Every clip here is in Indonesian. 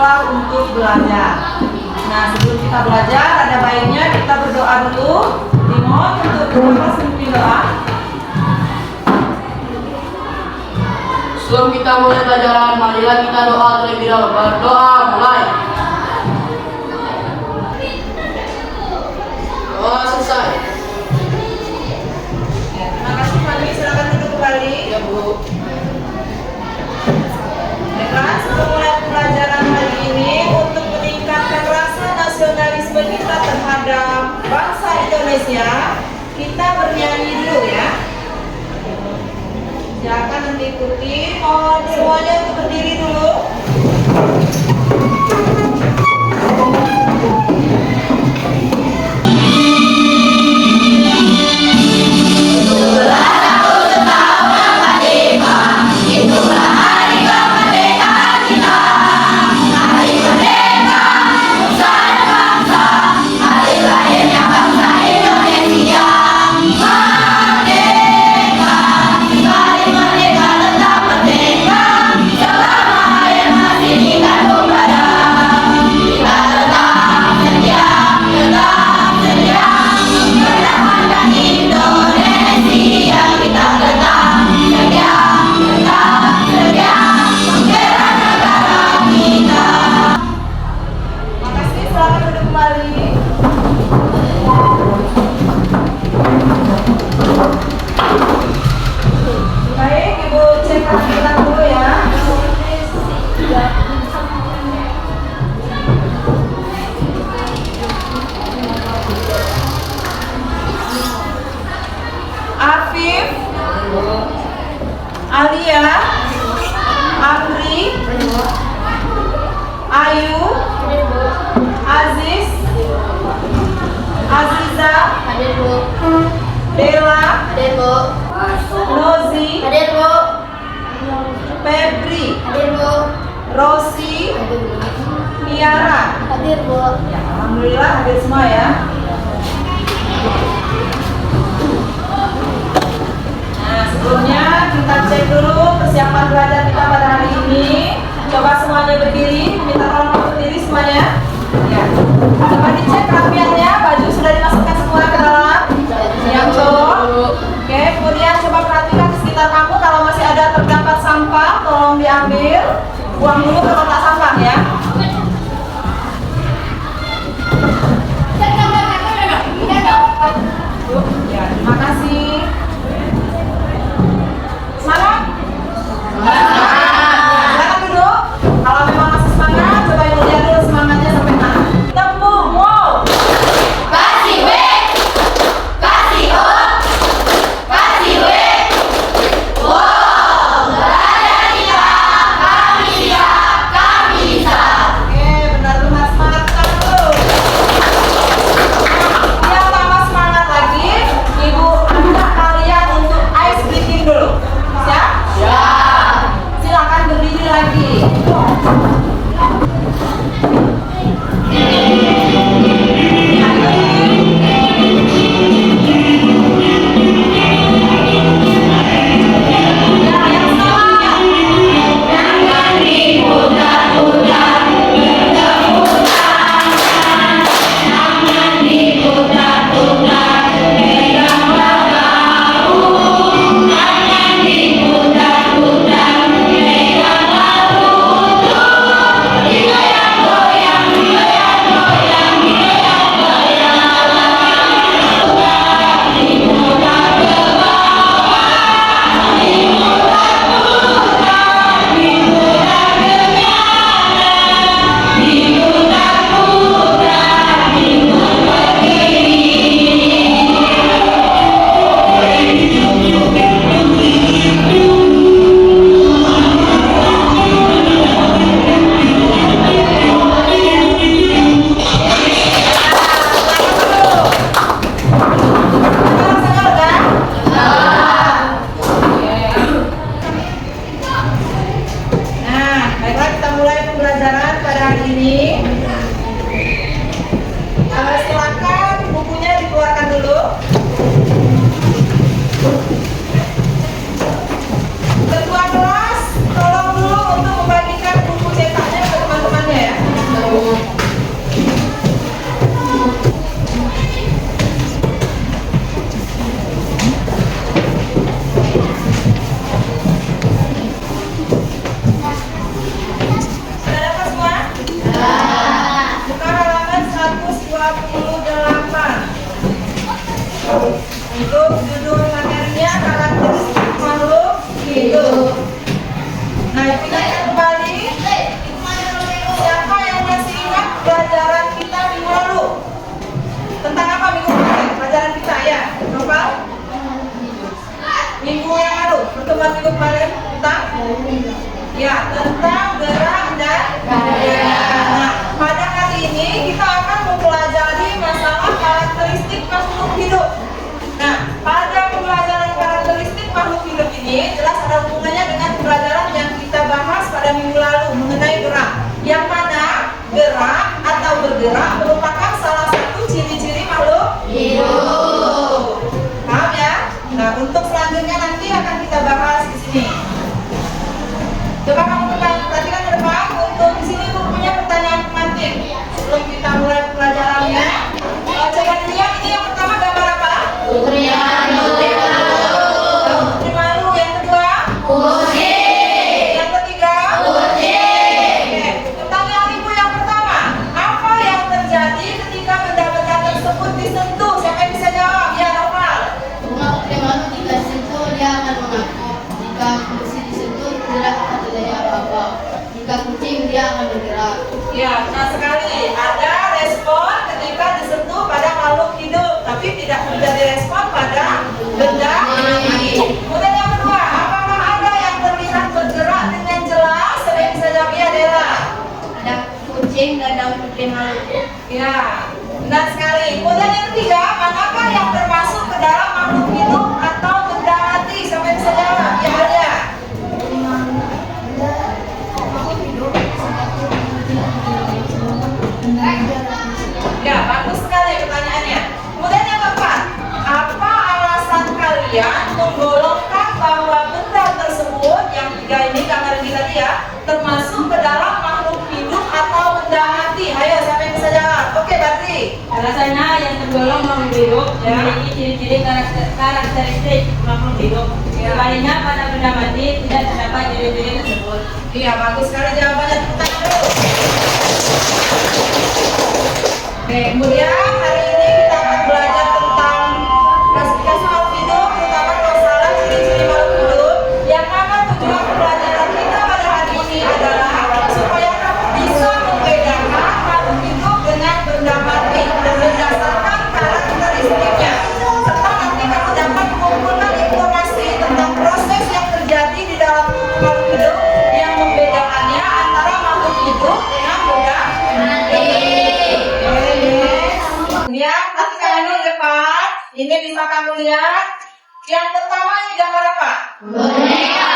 sekolah untuk belajar. Nah, sebelum kita belajar, ada baiknya kita berdoa dulu. Dimohon untuk berdoa memimpin doa. Sebelum kita mulai pelajaran, marilah kita doa terlebih dahulu. Berdoa mulai. Doa selesai. Ya, terima kasih Fadli, silakan duduk kembali. Ya Bu. Baiklah, sebelum mulai pelajaran hari ini, untuk meningkatkan rasa nasionalisme kita terhadap bangsa Indonesia, kita bernyanyi dulu ya. Silakan mengikuti. Mohon semuanya untuk berdiri dulu. Afif, Alia, Amri, Ayu, Aziz, Aziza, Dela, Nozi, Febri, Rosi, Tiara. Ya, alhamdulillah hadir semua ya. Nah, sebelumnya kita cek dulu persiapan belajar kita pada hari ini. Coba semuanya berdiri, minta tolong berdiri semuanya. Ya. Coba dicek rapiannya, baju sudah dimasukkan semua ke dalam. Yang cowok. Oke, kemudian coba perhatikan di sekitar kamu kalau masih ada terdapat sampah, tolong diambil. Buang dulu ke kotak sampah ya. Untuk judul materinya karakteristik makhluk hidup. Nah, ingatkan kembali, siapa yang masih ingat pelajaran kita minggu lalu? Tentang apa minggu kemarin? Pelajaran kita ya, apa? Minggu yang lalu, pertemuan minggu kemarin tentang? Ya, tentang gerak dan gaya. Nah, pada kali ini kita akan mempelajari masalah karakteristik makhluk hidup. Nah, pada pembelajaran karakteristik makhluk hidup ini jelas ada hubungannya dengan pembelajaran yang kita bahas pada minggu lalu mengenai gerak. Yang mana gerak atau bergerak merupakan salah satu ciri-ciri makhluk hidup. Paham ya? Nah, untuk selanjutnya nanti akan kita bahas di sini. Coba kamu perhatikan ke depan. Untuk di sini ibu punya pertanyaan pengantin sebelum kita mulai pelajarannya. Coba dilihat ini yang pertama gambar apa? Putri Putri malu. Yang kedua? Putri. Yang ketiga? Putri. Oke. Pertanyaan ibu yang pertama, apa yang terjadi ketika benda-benda tersebut disentuh? Siapa yang bisa jawab? Ya, Noval. Bunga putri malu jika disentuh dia akan mengaku. Jika kursi disentuh tidak akan terjadi apa-apa. Jika kucing dia akan bergerak. Ya, benar sekali. Ada respon ketika disentuh pada makhluk hidup, tapi tidak terjadi respon pada benda mati. Kemudian yang kedua, apakah ada yang terlihat bergerak dengan jelas? Siapa yang bisa jawab? Ya, Dela. Ada kucing dan daun putri malu. Ya, benar sekali. Kemudian yang ketiga, manakah yang termasuk ke dalam makhluk hidup atau benda mati? Siapa yang bisa jawab? Ya, Alia. Ya, bagus sekali pertanyaannya. Kemudian yang keempat, apa alasan kalian menggolongkan bahwa benda tersebut yang tiga ini gambar ini tadi ya termasuk ke dalam makhluk hidup atau benda mati? Ayo, siapa yang bisa jawab? Oke, Badri. Alasannya yang tergolong makhluk hidup memiliki ciri-ciri karakteristik makhluk hidup. Sebaliknya pada benda mati tidak terdapat ciri-ciri tersebut. Iya, bagus sekali jawabannya. Tepuk tangan dulu. Oke, kemudian hari ini kita akan belajar tentang klasifikasi makhluk hidup, terutama masalah ciri-ciri makhluk hidup. Yang mana tujuan pembelajaran kita pada hari ini adalah supaya kamu bisa membedakan makhluk hidup dengan benda mati dan berdasarkan karakteristiknya. Serta nanti kamu dapat mengumpulkan informasi tentang proses yang terjadi di dalam tubuh makhluk hidup yang membedakannya antara makhluk hidup dengan benda mati. Lihat, nanti kalian di depan. Ini bisa kamu lihat. Yang pertama ini gambar apa? Boneka.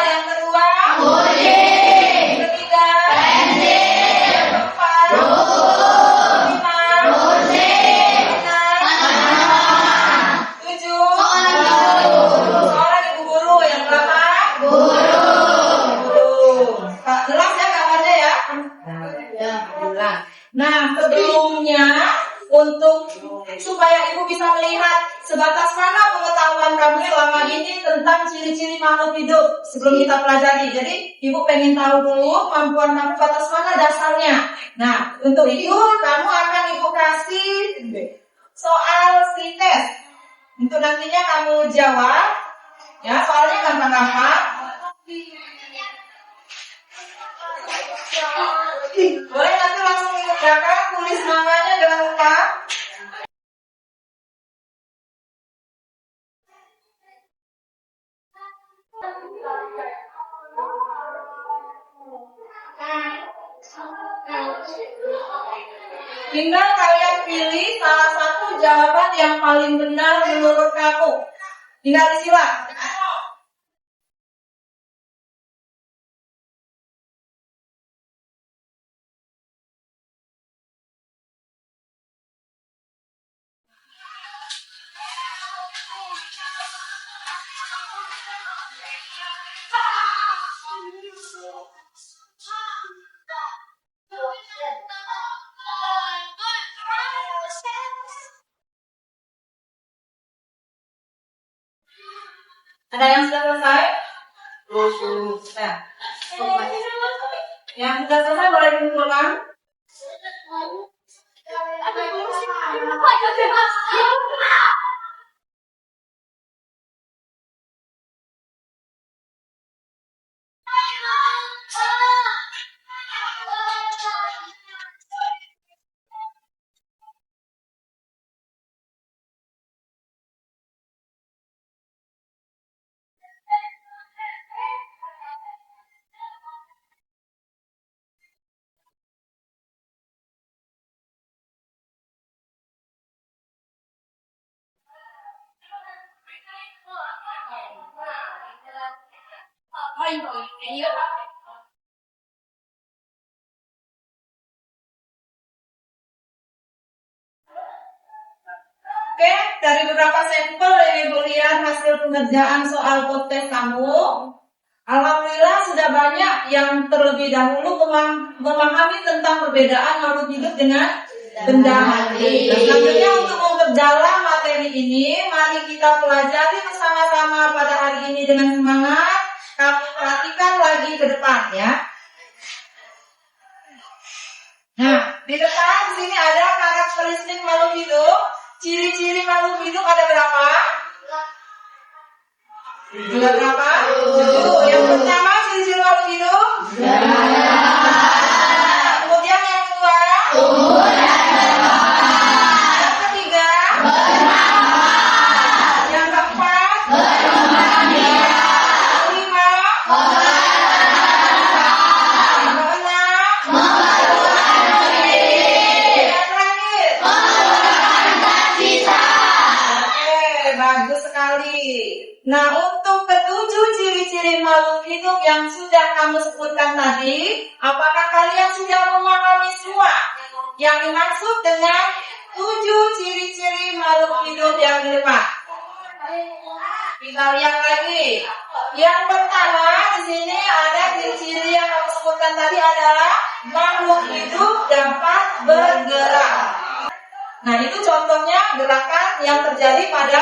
Yang kedua? Kucing. Yang ketiga? Pensil. Yang keempat? Lima? Kucing. Enam? Tanaman. Tujuh? Guru. Seorang ibu guru. Yang berapa? Guru. Guru. Kak, jelas ya gambarnya ya? Ya. Jelas. Nah, sebelumnya untuk supaya ibu bisa melihat sebatas mana pengetahuan kamu selama ini tentang ciri-ciri makhluk hidup sebelum kita pelajari. Jadi ibu pengen tahu dulu kemampuan kamu batas mana dasarnya. Nah, untuk itu kamu akan ibu kasih soal sintes untuk nantinya kamu jawab. Ya, soalnya gampang-gampang. Boleh nanti langsung ikut belakang, tulis namanya jangan lupa. Tinggal kalian pilih salah satu jawaban yang paling benar menurut kamu. Tinggal disilang. Ada yang sudah selesai? Nah, yang sudah selesai boleh dikumpulkan. Oke, dari beberapa sampel yang Ibu lihat hasil pengerjaan soal kontes kamu, alhamdulillah sudah banyak yang terlebih dahulu memahami tentang perbedaan makhluk hidup dengan benda mati. Selanjutnya untuk memperdalam materi ini, mari kita pelajari bersama-sama pada hari ini dengan semangat. Kami perhatikan lagi ke depan ya. Nah, di depan di sini ada karakteristik makhluk hidup. Ciri-ciri makhluk hidup ada berapa? Ada berapa? 7. Yang pertama ciri-ciri makhluk hidup. Kemudian yang kedua. Yang ketiga. Yang keempat. Yang kelima. Yang keenam. Yang terakhir. Oke, bagus sekali. Nah, untuk ketujuh ciri-ciri makhluk hidup yang sudah kamu sebutkan tadi, apakah kalian sudah memahami semua yang dimaksud dengan 7 ciri-ciri makhluk hidup yang di depan? Kita lihat lagi. Yang pertama di sini ada ciri-ciri yang kamu sebutkan tadi adalah makhluk hidup dapat bergerak. Nah, itu contohnya gerakan yang terjadi pada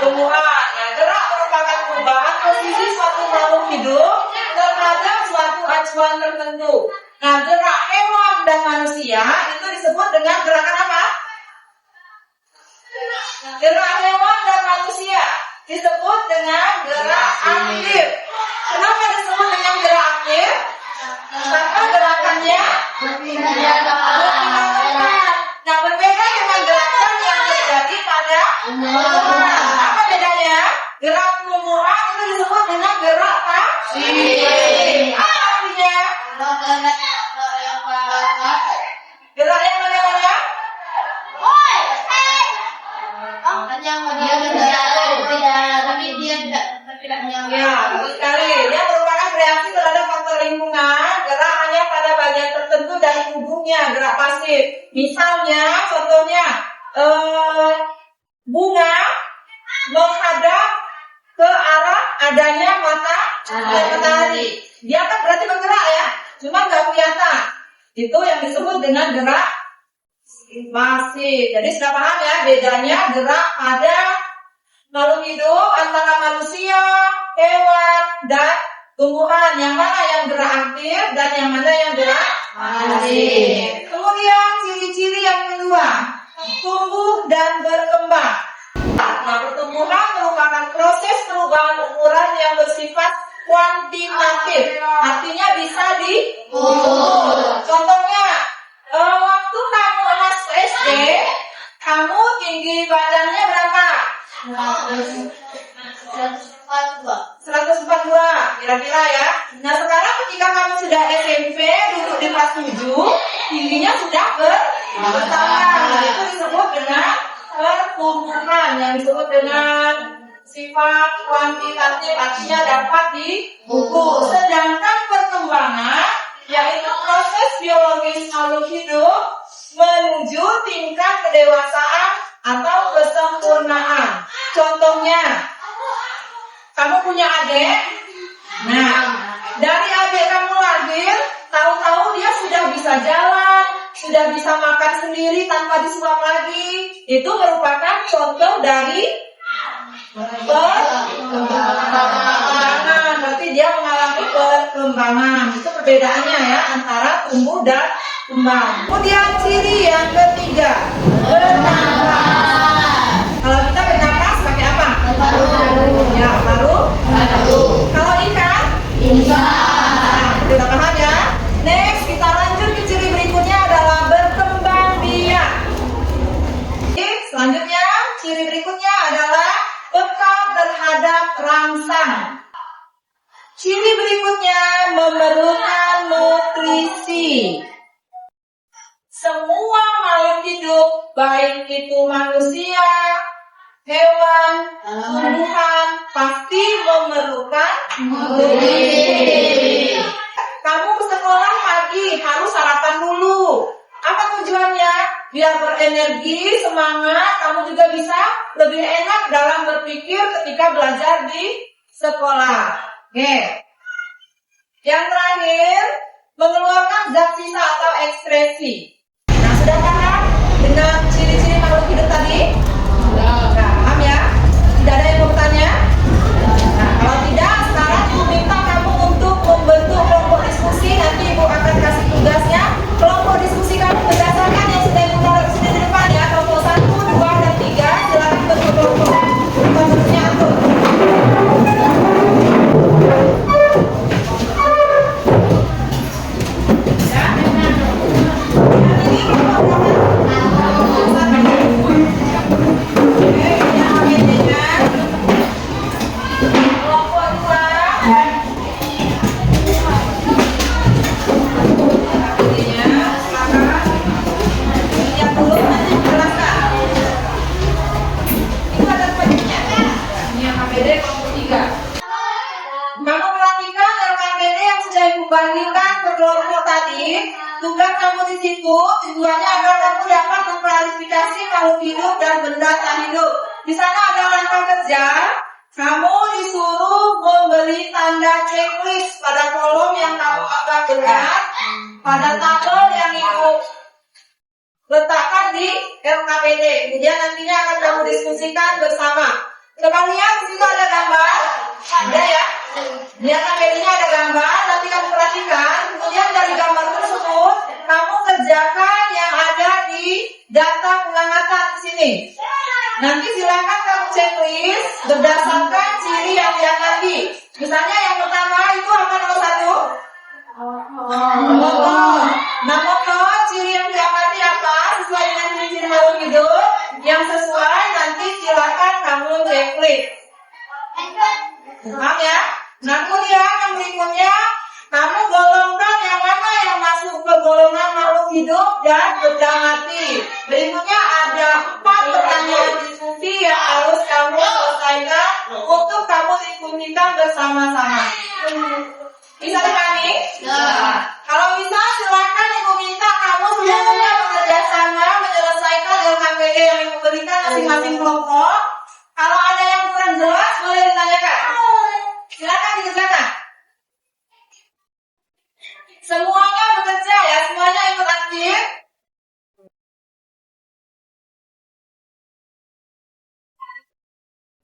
tumbuhan. Nah, gerak merupakan perubahan posisi suatu makhluk hidup terhadap suatu acuan tertentu. Nah, gerak hewan dan manusia itu disebut dengan gerakan apa? Gerak hewan dan manusia disebut dengan gerak aktif. Kenapa disebut dengan gerak aktif? Karena gerakannya berpindah-pindah. Nah, berbeda dengan gerakan yang terjadi pada tumbuhan. Apa bedanya? Gerak tumbuhan itu disebut dengan gerak pasif. Apa artinya? Gerak yang mana-mana? Ya, bagus sekali. Dia merupakan reaksi terhadap faktor lingkungan. Gerak hanya pada bagian tertentu dari tubuhnya, gerak pasif. Misalnya, contohnya, bunga menghadap ke arah adanya matahari. Dia kan berarti bergerak ya, cuma nggak kelihatan. Itu yang disebut dengan gerak pasif. Jadi sudah paham ya bedanya gerak pada makhluk hidup antara manusia, hewan, dan tumbuhan. Yang mana yang gerak aktif dan yang mana yang gerak pasif. Kemudian ciri-ciri yang kedua, tumbuh dan berkembang. Nah, pertumbuhan merupakan proses perubahan ukuran yang bersifat kuantitatif, artinya bisa diukur. Contohnya, waktu kamu masuk SD, kamu tinggi badannya berapa? 142 kira-kira ya. Nah, sekarang ketika kamu sudah SMP, duduk di kelas 7, tingginya sudah bertambah. Nah, itu disebut dengan pertumbuhan, yang disebut dengan sifat kuantitatif, artinya dapat diukur. Sedangkan perkembangan yaitu proses biologis makhluk hidup menuju tingkat kedewasaan atau kesempurnaan. Contohnya, kamu punya adik. Nah, dari adik kamu lahir, tahu-tahu dia sudah bisa jalan, sudah bisa makan sendiri tanpa disuap lagi. Itu merupakan contoh dari perkembangan. Berarti dia mengalami perkembangan. Itu perbedaannya ya antara tumbuh dan kembang. Kemudian ciri yang ketiga, terangsang. Ciri berikutnya memerlukan nutrisi. Semua makhluk hidup, baik itu manusia, hewan, tumbuhan, pasti memerlukan nutrisi. Kamu ke sekolah pagi harus sarapan dulu. Apa tujuannya? Biar berenergi, semangat, kamu juga bisa lebih enak dalam berpikir ketika belajar di sekolah. Oke. Yang terakhir, mengeluarkan zat sisa atau ekskresi. Nah, sudah paham dengan ciri-ciri makhluk hidup tadi? Nah, paham ya? Tidak ada yang mau bertanya? Nah, kalau tidak, sekarang Ibu minta kamu untuk membentuk kelompok diskusi. Nanti Ibu akan kasih tugasnya. Kelompok diskusi kamu berdasarkan yang sudah Ibu taruh di sini di depan ya. Kelompok 1, 2, dan 3. Silakan bentuk kelompok. Bentuknya atur. Bandingkan ke kelompok tadi, tugas kamu di situ tujuannya agar kamu dapat mengklarifikasi makhluk hidup dan benda tak hidup. Di sana ada langkah kerja, kamu disuruh memberi tanda checklist pada kolom yang kamu agak dekat, pada tabel yang Ibu letakkan di LKPD. Kemudian nantinya akan kamu diskusikan bersama. Coba lihat, di situ ada gambar, ada ya? Di LKPD-nya ada gambar, nanti kamu perhatikan. Kemudian dari gambar tersebut, kamu kerjakan yang ada di data pengamatan di sini. Nanti silakan kamu checklist berdasarkan ciri yang diamati. Misalnya yang pertama itu apa nomor 1? Motor. Nah, motor ciri yang diamati apa? Sesuai dengan ciri makhluk hidup. Yang sesuai nanti silakan kamu checklist. Paham ya? Nah, kemudian yang berikutnya, kamu golongkan yang mana yang masuk ke golongan makhluk hidup dan benda mati. Berikutnya ada 4 pertanyaan diskusi yang harus kamu selesaikan untuk kamu diskusikan bersama-sama. Bisa dipahami? Ya. Kalau bisa, silakan Ibu minta kamu semuanya bekerja sama menyelesaikan LKPD yang Ibu berikan masing-masing kelompok. Kalau ada yang kurang jelas, boleh ditanyakan. Silakan dikerjakan. Semuanya bekerja ya, semuanya ikut aktif.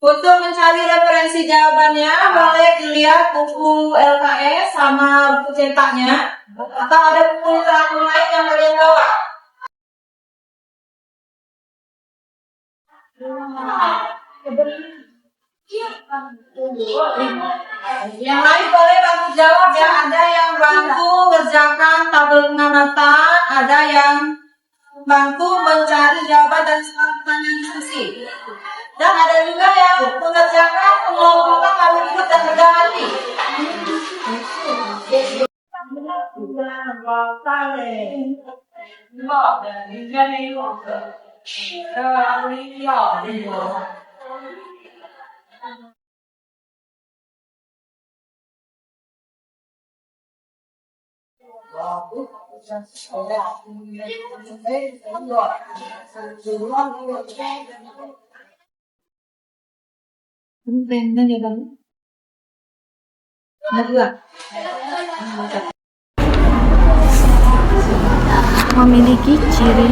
Untuk mencari referensi jawabannya, boleh dilihat buku LKS sama buku cetaknya, atau ada buku literatur lain yang kalian bawa. Yang lain boleh bantu jawab ya. Ada yang bantu kerjakan tabel pengamatan, ada yang bantu mencari jawaban dari semua pertanyaan diskusi, dan ada juga yang mengerjakan pengelompokan makhluk hidup dan benda mati. Memiliki ciri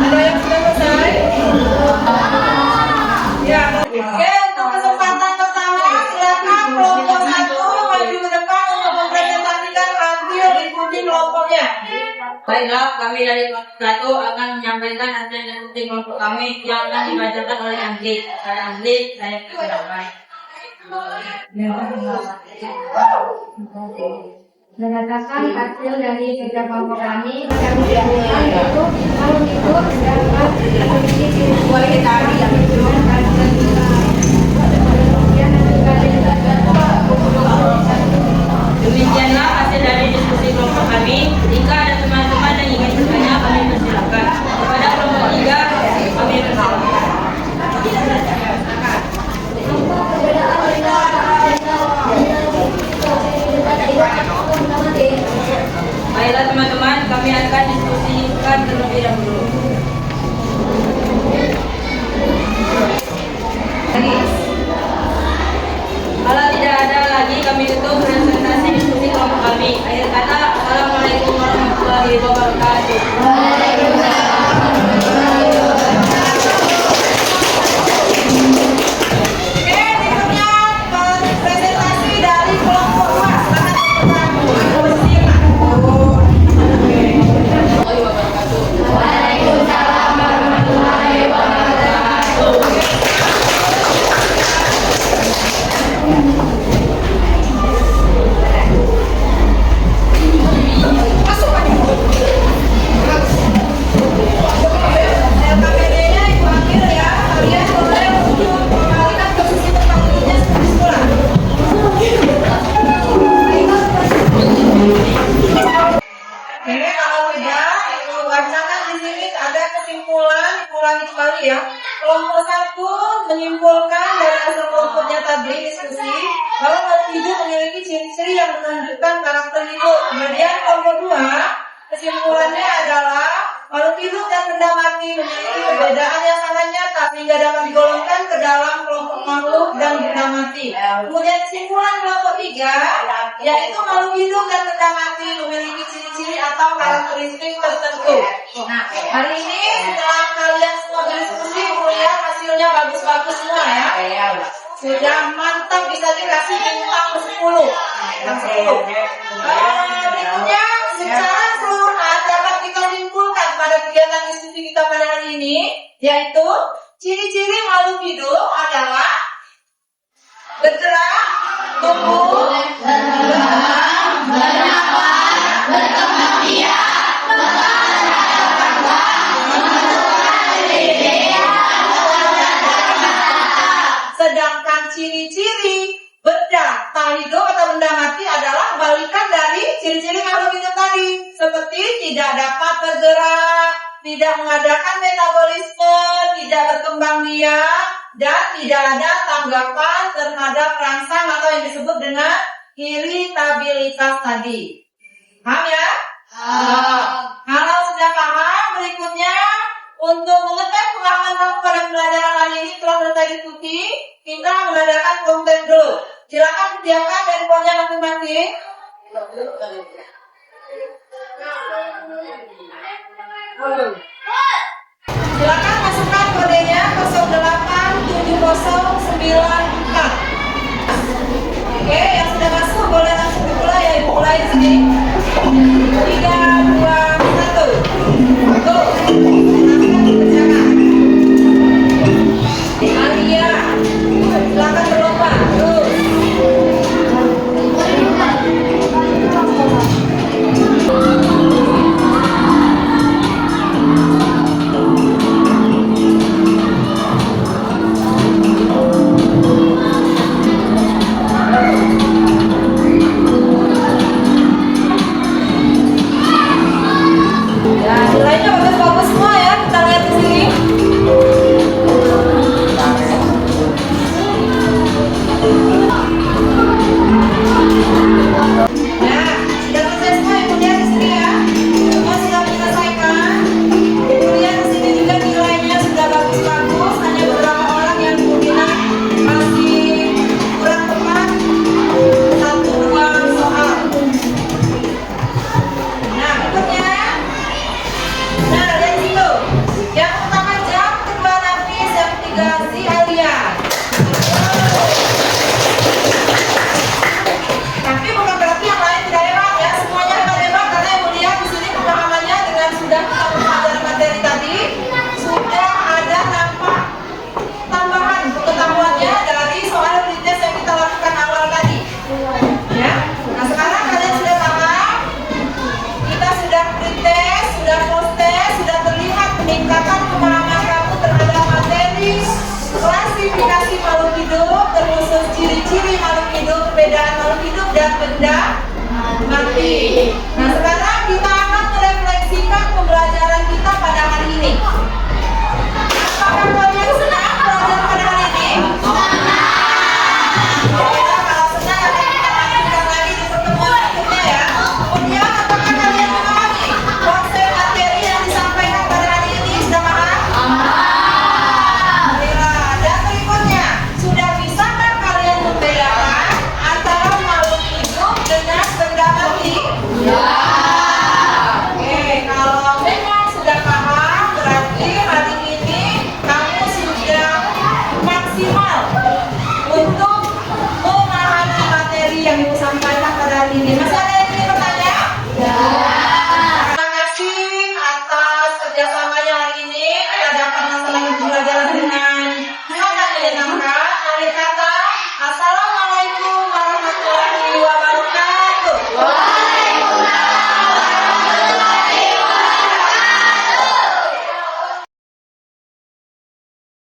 Ada yang sudah selesai? Ya. Baiklah, kami dari kelompok 1 akan menyampaikan hasil diskusi kelompok kami yang akan dibacakan oleh Andri. Saya Andri, saya persilakan. Berdasarkan hasil dari kerja kelompok kami diambilkan itu kalau itu terdapat boleh kita Demikianlah hasil dari diskusi kelompok kami. Jika ada teman-teman yang ingin bertanya, kami persilakan. Kepada kelompok 3, kami persilakan. Baiklah teman-teman, kami akan diskusikan terlebih dahulu. Kalau tidak ada lagi, kami tutup presentasi diskusi kelompok kami. Akhir kata, Assalamualaikum warahmatullahi wabarakatuh. Oke, berikutnya presentasi dari kelompok 2. LKPD-nya Ibu Akil ya, kalian boleh untuk mengalihkan posisi tempat duduknya seperti semula. Ini kalau tidak, Ibu bacakan di sini ada kesimpulan, ulangi kembali ya. Kelompok 1 menyimpulkan dari hasil kelompoknya tadi diskusi bahwa makhluk hidup memiliki ciri-ciri yang menunjukkan karakter hidup. Kemudian kelompok 2 kesimpulannya adalah makhluk hidup dan benda mati memiliki perbedaan yang sangat nyata sehingga dapat digolongkan ke dalam kelompok makhluk dan benda mati. Kemudian kesimpulan kelompok 3 yaitu makhluk hidup dan benda mati memiliki ciri-ciri atau karakteristik tertentu. Nah, hari ini setelah kalian semua berdiskusi, lihat hasilnya bagus-bagus semua ya. Sudah mantap, bisa dikasih bintang 10. Berikutnya secara keseluruhan dapat kita simpulkan pada kegiatan diskusi kita pada hari ini, yaitu ciri-ciri makhluk hidup adalah bergerak, tumbuh, berkembang, bernafas, berkembang biak, sedangkan ciri-ciri benda tak hidup atau benda mati adalah balikan dari ciri-ciri makhluk hidup tadi, seperti tidak dapat bergerak, tidak mengadakan metabolisme, tidak berkembang biak, dan tidak ada tanggapan terhadap rangsang atau yang disebut dengan iritabilitas tadi. Paham ya? Kalau sudah paham, berikutnya untuk mengetahui pengalaman pada pembelajaran hari ini telah selesai diskusi, kita mengadakan konten dulu. Silakan sediakan handphonenya masing-masing. Silakan masukkan kodenya 08709. Oke, yang sudah masuk boleh langsung dimulai ya, Ibu mulai di sini. 3, 2, 1. Go. Alia, silakan berlomba. Terus. Nah, sekarang kita akan merefleksikan pembelajaran kita pada hari ini. Apakah kalian senang belajar pada hari ini? Ya, kalau senang akan kita lanjutkan lagi di pertemuan berikutnya ya. Kemudian, apakah kalian memahami konsep materi yang disampaikan pada hari ini? Sudah paham? Baiklah, dan berikutnya, sudah bisakah kalian membedakan antara makhluk hidup dengan benda mati? Oke, kalau memang sudah paham, berarti hari ini kamu sudah maksimal untuk memahami materi yang ibu sampaikan pada hari ini. Masih ada yang ingin bertanya? Terima kasih atas kerjasamanya hari ini. Kita dapat masalah belajar dengan sangat menyenangkan. Mari kata, Assalamualaikum warahmatullahi wabarakatuh.